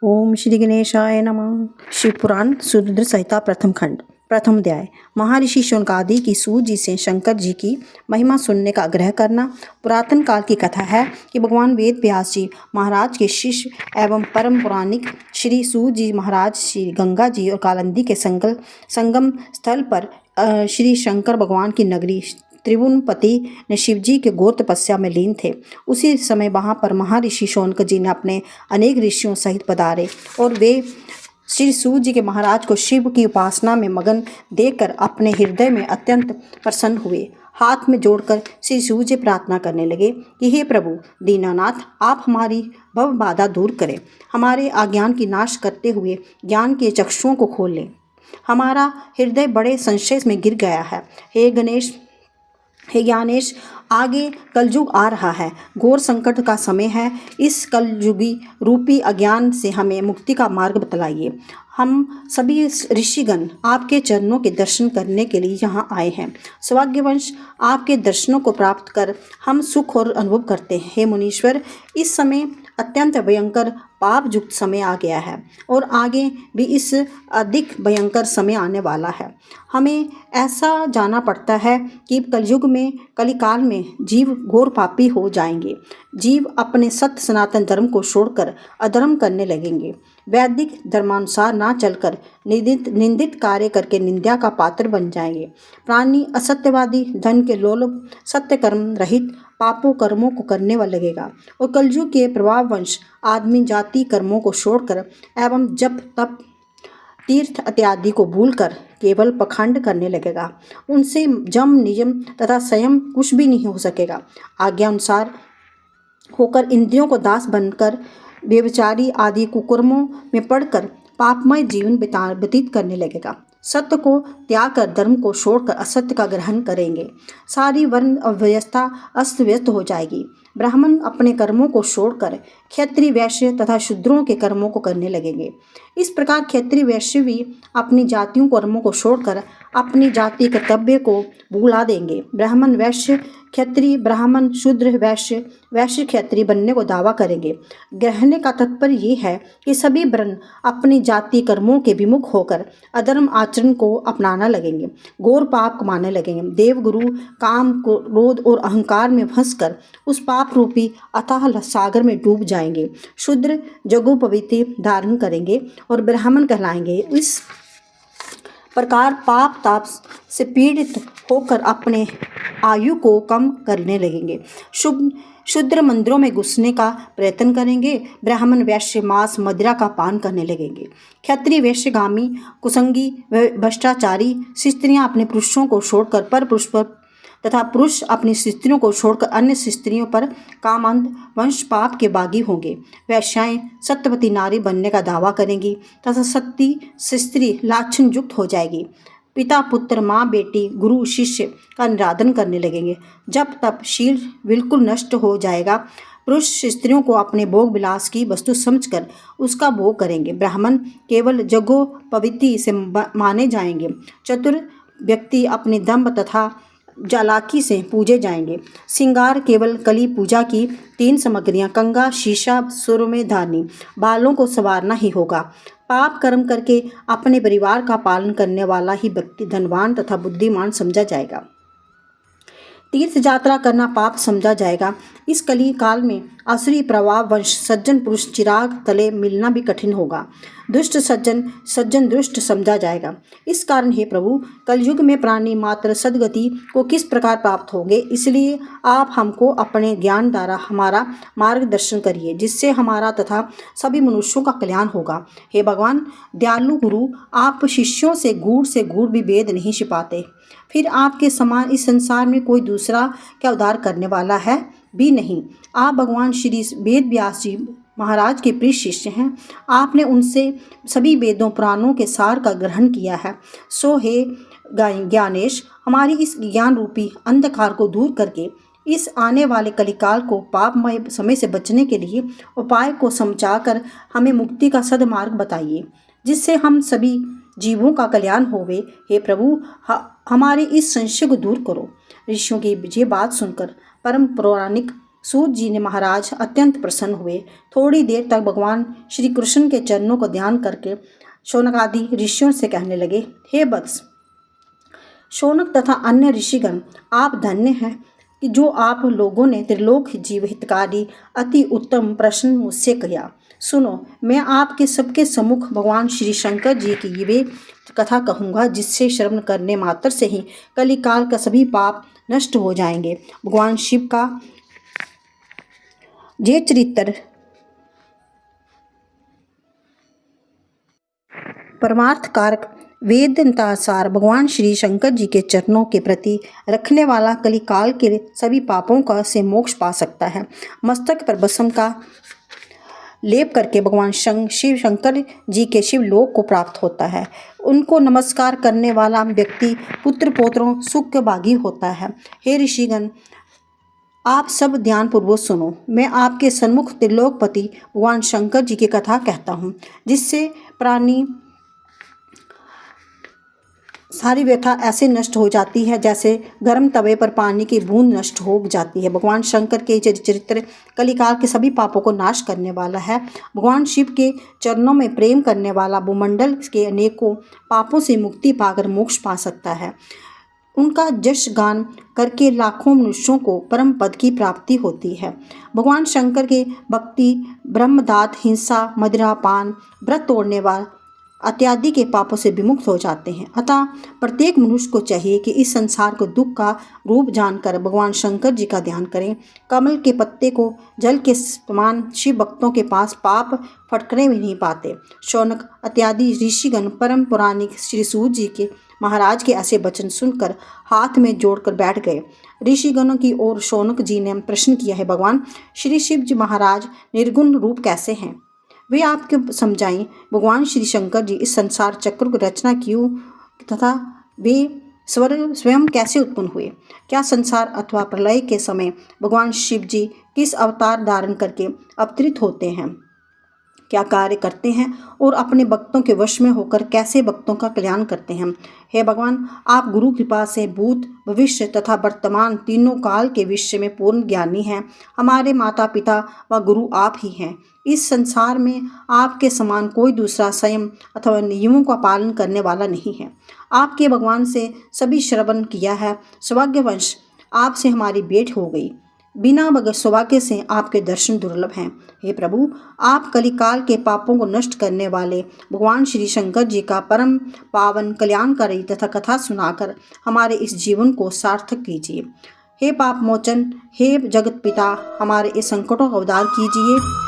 ओम श्री गणेशाय नमः। शिवपुराण सुरुद्र संहिता प्रथम खंड प्रथम अध्याय। महर्षि शौनकादि की सूत जी से शंकर जी की महिमा सुनने का आग्रह करना। पुरातन काल की कथा है कि भगवान वेद व्यास जी महाराज के शिष्य एवं परम पौराणिक श्री सूत जी महाराज श्री गंगा जी और कालिंदी के संगम स्थल पर श्री शंकर भगवान की नगरी त्रिभुवनपति ने शिवजी के घोर तपस्या में लीन थे। उसी समय वहां पर महर्षि शौनक जी ने अपने अनेक ऋषियों सहित पधारे और वे श्री सूत जी के महाराज को शिव की उपासना में मगन देखकर अपने हृदय में अत्यंत प्रसन्न हुए। हाथ में जोड़कर श्री सूत जी प्रार्थना करने लगे कि हे प्रभु दीनानाथ, आप हमारी भव बाधा दूर करें, हमारे अज्ञान की नाश करते हुए ज्ञान के चक्षुओं को खोल लें। हमारा हृदय बड़े संशय में गिर गया है। हे ज्ञानेश, आगे कलयुग आ रहा है, घोर संकट का समय है। इस कलयुगी रूपी अज्ञान से हमें मुक्ति का मार्ग बतलाइए। हम सभी ऋषिगण आपके चरणों के दर्शन करने के लिए यहाँ आए हैं। सौभाग्यवश आपके दर्शनों को प्राप्त कर हम सुख और अनुभव करते हैं। हे मुनीश्वर, इस समय अत्यंत भयंकर पाप युक्त समय आ गया है और आगे भी इस अधिक भयंकर समय आने वाला है। हमें ऐसा जाना पड़ता है कि कलयुग में कलिकाल में जीव घोर पापी हो जाएंगे। जीव अपने सत्य सनातन धर्म को छोड़कर अधर्म करने लगेंगे। वैदिक धर्मानुसार ना चलकर निंदित कार्य करके निंदा का पात्र बन जाएंगे। प्राणी असत्यवादी, धन के लोलुप, सत्य कर्म रहित पापों कर्मों को करने वाला लगेगा और कलयुग के प्रभाववश आदमी जाति कर्मों को छोड़कर एवं जप तप तीर्थ इत्यादि को भूलकर केवल पखंड करने लगेगा। उनसे जम नियम तथा संयम कुछ भी नहीं हो सकेगा। आज्ञा अनुसार होकर इंद्रियों को दास बनकर व्यभिचारी आदि कुकर्मों में पड़कर पापमय जीवन व्यतीत करने लगेगा। सत्य को त्याग कर धर्म को छोड़कर असत्य का ग्रहण करेंगे। सारी वर्ण अव्यवस्था अस्त व्यस्त हो जाएगी। ब्राह्मण अपने कर्मों को छोड़कर क्षत्रिय वैश्य तथा शूद्रों के कर्मों को करने लगेंगे। इस प्रकार क्षत्रिय वैश्य भी अपनी जातियों कर्मों को छोड़कर अपनी जाति कर्तव्य को भुला देंगे। ब्राह्मण वैश्य क्षत्रिय, ब्राह्मण शूद्र वैश्य, वैश्य क्षत्रिय बनने को दावा करेंगे। कहने का तात्पर्य ये है कि सभी वर्ण अपनी जाति कर्मों के विमुख होकर अधर्म आचरण को अपनाना लगेंगे, घोर पाप कमाने लगेंगे। देवगुरु काम, क्रोध और अहंकार में फंसकर उस पाप रूपी अथाह सागर में डूब जाएंगे। शूद्र जगोपवीति धारण करेंगे और ब्राह्मण कहलाएंगे। इस प्रकार पाप ताप से पीड़ित होकर अपने आयु को कम करने लगेंगे। शूद्र मंदिरों में घुसने का प्रयत्न करेंगे। ब्राह्मण वैश्य मांस मदिरा का पान करने लगेंगे। क्षत्रिय वैश्यगामी कुसंगी भ्रष्टाचारी स्त्रियां अपने पुरुषों को छोड़कर पर पुरुष पर तथा पुरुष अपनी स्त्रियों को छोड़कर अन्य स्त्रियों पर कामांध वंश पाप के बागी होंगे। वैश्याएं सत्यवती नारी बनने का दावा करेंगी तथा सती स्त्री लाछन युक्त हो जाएगी। पिता पुत्र, माँ बेटी, गुरु शिष्य का निरादन करने लगेंगे। जब तप शील बिल्कुल नष्ट हो जाएगा। पुरुष स्त्रियों को अपने भोग विलास की वस्तु समझकर उसका भोग करेंगे। ब्राह्मण केवल जगोपवीति से माने जाएंगे। चतुर व्यक्ति अपने दंभ तथा चालाकी से पूजे जाएंगे। श्रृंगार केवल कली पूजा की 3 सामग्रियां कंगा, शीशा, सुरमे धानी, बालों को संवारना ही होगा। पाप कर्म करके अपने परिवार का पालन करने वाला ही व्यक्ति धनवान तथा बुद्धिमान समझा जाएगा। तीर्थ यात्रा करना पाप समझा जाएगा। इस कली काल में असुरी प्रभाव वंश सज्जन पुरुष चिराग तले मिलना भी कठिन होगा। दुष्ट सज्जन दुष्ट समझा जाएगा। इस कारण हे प्रभु, कलयुग में प्राणी मात्र सदगति को किस प्रकार प्राप्त होंगे, इसलिए आप हमको अपने ज्ञान द्वारा हमारा मार्गदर्शन करिए, जिससे हमारा तथा सभी मनुष्यों का कल्याण होगा। हे भगवान दयालु गुरु, आप शिष्यों से गूढ़ भी वेद नहीं छिपाते, फिर आपके समान इस संसार में कोई दूसरा क्या उद्धार करने वाला है भी नहीं। आप भगवान श्री वेद व्यास जी महाराज के प्रिय शिष्य हैं। आपने उनसे सभी वेदों पुराणों के सार का ग्रहण किया है। सो हे ज्ञानेश, हमारी इस ज्ञान रूपी अंधकार को दूर करके इस आने वाले कलिकाल को पापमय समय से बचने के लिए उपाय को समझाकर हमें मुक्ति का सदमार्ग बताइए, जिससे हम सभी जीवों का कल्याण होवे। हे प्रभु, हमारे इस संशय को दूर करो। ऋषियों की ये बात सुनकर परम पौराणिक सूत जी ने महाराज अत्यंत प्रसन्न हुए। थोड़ी देर तक भगवान श्री कृष्ण के चरणों को ध्यान करके शौनक आदि ऋषियों से कहने लगे, हे वत्स शौनक तथा अन्य ऋषिगण, आप धन्य हैं कि जो आप लोगों ने त्रिलोक जीव हितकारी अति उत्तम प्रश्न मुझसे किया। सुनो, मैं आपके सबके सम्मुख भगवान श्री शंकर जी की वे कथा कहूँगा जिससे श्रवण करने मात्र से ही कलिकाल का सभी पाप नष्ट हो जाएंगे। भगवान शिव का ये चरित्र परमार्थ कारक वेदांतासार भगवान श्री शंकर जी के चरणों के प्रति रखने वाला कलिकाल के सभी पापों का से मोक्ष पा सकता है। मस्तक पर भस्म का लेप करके भगवान शिव शंकर जी के शिवलोक को प्राप्त होता है। उनको नमस्कार करने वाला व्यक्ति पुत्र पौत्रों सुख के भागी होता है। हे ऋषिगण, आप सब ध्यानपूर्वक सुनो। मैं आपके सन्मुख त्रिलोकपति भगवान शंकर जी की कथा कहता हूँ जिससे प्राणी सारी व्यथा ऐसे नष्ट हो जाती है जैसे गर्म तवे पर पानी की बूंद नष्ट हो जाती है। भगवान शंकर के चरित्र कलिकाल के सभी पापों को नाश करने वाला है। भगवान शिव के चरणों में प्रेम करने वाला भूमंडल के अनेकों पापों से मुक्ति पाकर मोक्ष पा सकता है। उनका जश गान करके लाखों मनुष्यों को परम पद की प्राप्ति होती है। भगवान शंकर के भक्ति ब्रह्मदात हिंसा मदिरा पान व्रत तोड़ने वाला इत्यादि के पापों से विमुक्त हो जाते हैं। अतः प्रत्येक मनुष्य को चाहिए कि इस संसार को दुख का रूप जानकर भगवान शंकर जी का ध्यान करें। कमल के पत्ते को जल के समान शिव भक्तों के पास पाप फटकने भी नहीं पाते। शौनक इत्यादि ऋषिगण परम पौराणिक श्री सूत जी के महाराज के ऐसे वचन सुनकर हाथ में जोड़कर बैठ गए। ऋषिगणों की ओर शौनक जी ने प्रश्न किया है, भगवान श्री शिव जी महाराज निर्गुण रूप कैसे हैं? वे आपके समझाएं। भगवान श्री शंकर जी इस संसार चक्र की रचना क्यों तथा वे स्वयं कैसे उत्पन्न हुए? क्या संसार अथवा प्रलय के समय भगवान शिव जी किस अवतार धारण करके अवतरित होते हैं? क्या कार्य करते हैं और अपने भक्तों के वश में होकर कैसे भक्तों का कल्याण करते हैं? हे भगवान, आप गुरु कृपा से भूत भविष्य तथा वर्तमान तीनों काल के विषय में पूर्ण ज्ञानी हैं। हमारे माता पिता व गुरु आप ही हैं। इस संसार में आपके समान कोई दूसरा संयम अथवा नियमों का पालन करने वाला नहीं है। आपके भगवान से सभी श्रवण किया है। सौभाग्यवश आपसे हमारी भेंट हो गई। बिना बगैर सौभाग्य से आपके दर्शन दुर्लभ हैं। हे प्रभु, आप कलिकाल के पापों को नष्ट करने वाले भगवान श्री शंकर जी का परम पावन कल्याणकारी तथा कथा सुनाकर हमारे इस जीवन को सार्थक कीजिए। हे पाप मोचन, हे जगत पिता, हमारे इस संकटों का उद्धार कीजिए।